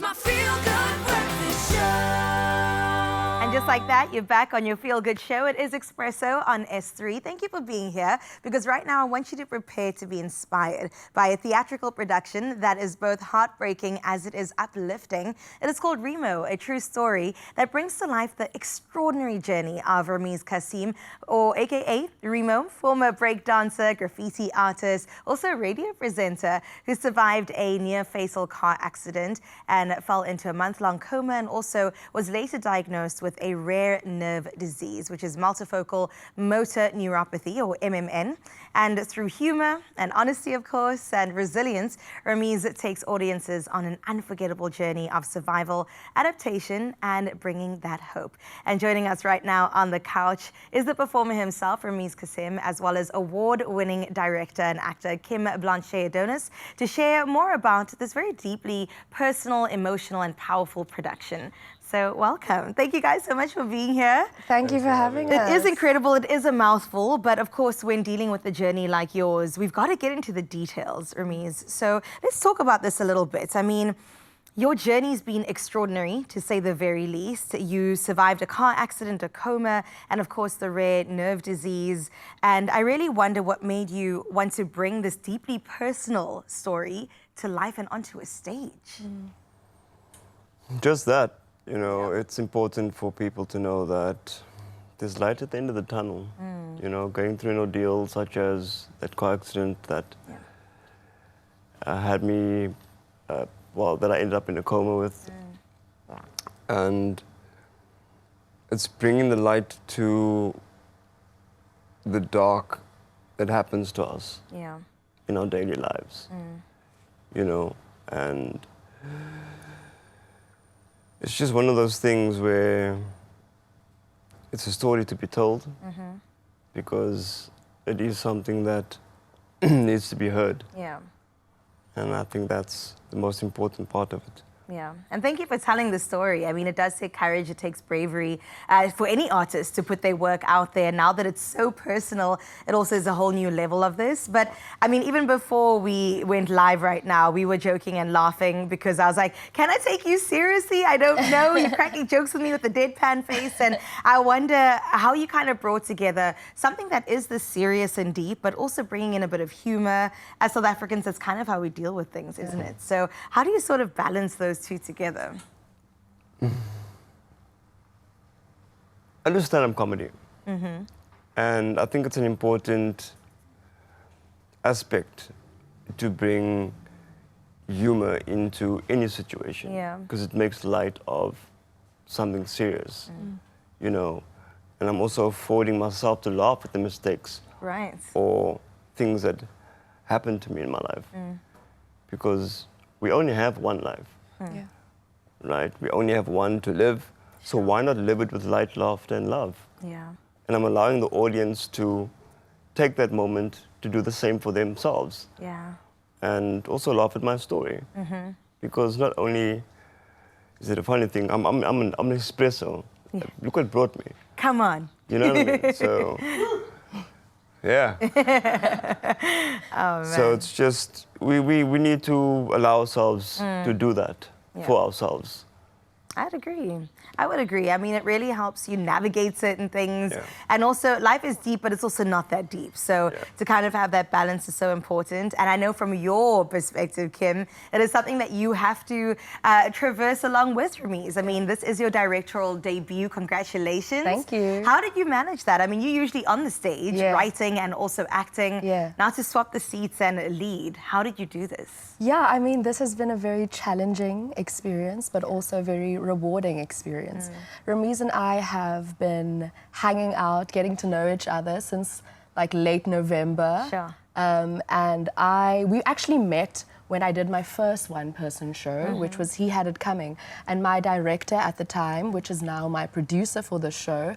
my Feel Good Breakfast Show. And just like that, you're back on your Feel Good show. It is Expresso on S3. Thank you for being here, because right now I want you to prepare to be inspired by a theatrical production that is both heartbreaking as it is uplifting. It is called REMO, a true story that brings to life the extraordinary journey of Ramiz Kasim, or aka REMO, former break dancer, graffiti artist, also a radio presenter who survived a near-fatal car accident and fell into a month-long coma, and also was later diagnosed with a rare nerve disease, which is multifocal motor neuropathy, or MMN. And through humor and honesty, of course, and resilience, Ramiz takes audiences on an unforgettable journey of survival, adaptation, and bringing that hope. And joining us right now on the couch is the performer himself, Ramiz Kasim, as well as award-winning director and actor Kim Blanchet-Adonis, to share more about this very deeply personal, emotional, and powerful production. So welcome. Thank you guys so much for being here. Thank you for having us. It is incredible. It is a mouthful, but of course, when dealing with a journey like yours, we've got to get into the details, Ramiz. So let's talk about this a little bit. I mean, your journey's been extraordinary, to say the very least. You survived a car accident, a coma, and of course, the rare nerve disease. And I really wonder what made you want to bring this deeply personal story to life and onto a stage. Just that. You know, it's important for people to know that there's light at the end of the tunnel. You know, going through an ordeal such as that car accident that had me, that I ended up in a coma with. And it's bringing the light to the dark that happens to us in our daily lives. You know, and it's just one of those things where it's a story to be told, because it is something that needs to be heard. Yeah. And I think that's the most important part of it. Yeah, and thank you for telling the story. I mean, it does take courage, it takes bravery for any artist to put their work out there. Now that it's so personal, it also is a whole new level of this. But I mean, even before we went live right now, we were joking and laughing because I was like, can I take you seriously? I don't know. You're cracking jokes with me with the deadpan face. And I wonder how you kind of brought together something that is this serious and deep, but also bringing in a bit of humor. As South Africans, that's kind of how we deal with things, isn't it? So how do you sort of balance those two together? I do stand-up comedy. And I think it's an important aspect to bring humor into any situation. Because it makes light of something serious, you know. And I'm also affording myself to laugh at the mistakes or things that happened to me in my life. Because we only have one life. Right? We only have one to live, so why not live it with light, laughter, and love? And I'm allowing the audience to take that moment to do the same for themselves. And also laugh at my story. Because not only is it a funny thing, I'm an Expresso. Look what brought me. Come on. You know what I mean? So, yeah. Oh, man. So it's just, we need to allow ourselves to do that for ourselves. I'd agree. I would agree. I mean, it really helps you navigate certain things. And also, life is deep, but it's also not that deep. So to kind of have that balance is so important. And I know from your perspective, Kim, it is something that you have to traverse along with Ramiz. I mean, this is your directorial debut. Congratulations. Thank you. How did you manage that? I mean, you're usually on the stage, writing and also acting. Now to swap the seats and lead, how did you do this? Yeah, I mean, this has been a very challenging experience, but also a very rewarding experience. Ramiz and I have been hanging out, getting to know each other since like late November. And we actually met when I did my first one-person show, which was He Had It Coming. And my director at the time, which is now my producer for the show,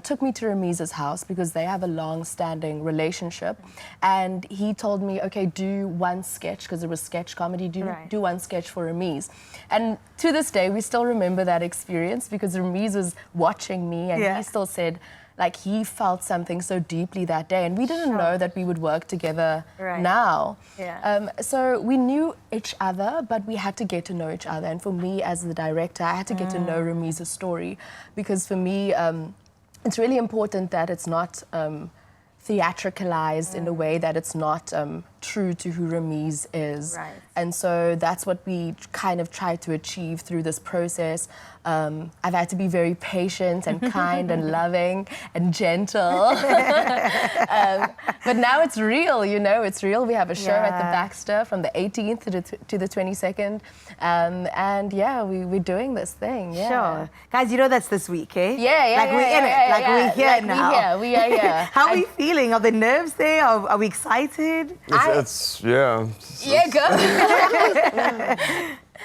took me to Ramiz's house because they have a long-standing relationship. And he told me, okay, do one sketch, because it was sketch comedy, do one sketch for Ramiz. And to this day, we still remember that experience because Ramiz was watching me and he still said, like he felt something so deeply that day, and we didn't know that we would work together Right. now. Yeah. So we knew each other, but we had to get to know each other. And for me, as the director, I had to get to know Remi's story, because for me, it's really important that it's not theatricalized in a way that it's not true to who Remi's is. Right. And so that's what we kind of try to achieve through this process. I've had to be very patient and kind and loving and gentle. But now it's real, you know, it's real. We have a show at the Baxter from the 18th to the 22nd. And yeah, we're doing this thing, yeah. Sure. Guys, you know that's this week, eh? Yeah, Like we're in it, like we're here now. We are here. How are we feeling? Are the nerves there? Are we excited? It's go.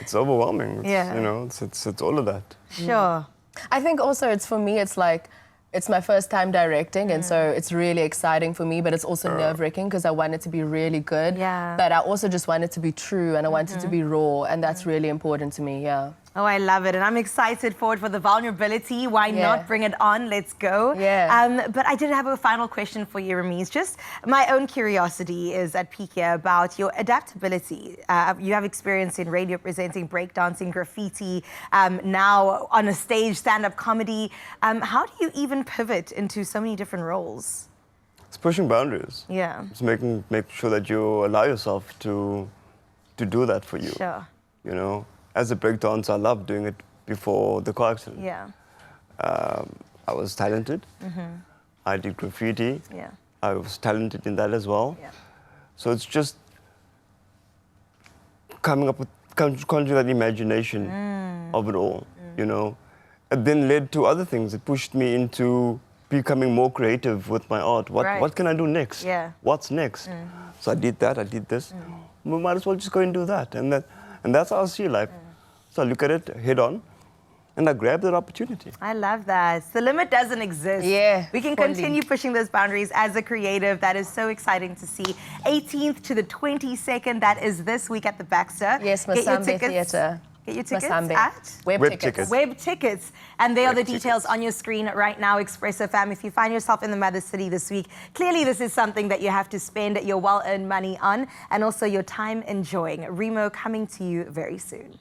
It's overwhelming. Yeah. You know, it's all of that. Sure. I think also it's for me, it's like, it's my first time directing, and so it's really exciting for me, but it's also nerve-wracking because I want it to be really good. Yeah. But I also just want it to be true, and I want it to be raw, and that's really important to me, yeah. Oh, I love it. And I'm excited for it, for the vulnerability. Why not bring it on? Let's go. Yeah. But I did have a final question for you, Remi's. Just my own curiosity is at peak here about your adaptability. You have experience in radio presenting, breakdancing, graffiti, now on a stage, stand-up comedy. How do you even pivot into so many different roles? It's pushing boundaries. Yeah. It's making sure that you allow yourself to do that for you. Sure. You know, as a breakdancer, I loved doing it before the car accident. Yeah. I was talented. I did graffiti. Yeah. I was talented in that as well. Yeah. So it's just conjuring that imagination of it all, you know. It then led to other things. It pushed me into becoming more creative with my art. What can I do next? Yeah. What's next? So I did that, I did this. We might as well just go and do that. And that's how I see life. So I look at it head on, and I grab that opportunity. I love that. The limit doesn't exist. Yeah, We can fully. continue pushing those boundaries as a creative. That is so exciting to see. 18th to the 22nd, that is this week at the Baxter. Yes, Get your Masambe tickets. Theatre. Get your tickets Masambe. at Web Web tickets. tickets. Web tickets. And there are the Web details tickets. on your screen right now, Expresso fam. If you find yourself in the mother city this week, clearly this is something that you have to spend your well-earned money on and also your time enjoying. REMO coming to you very soon.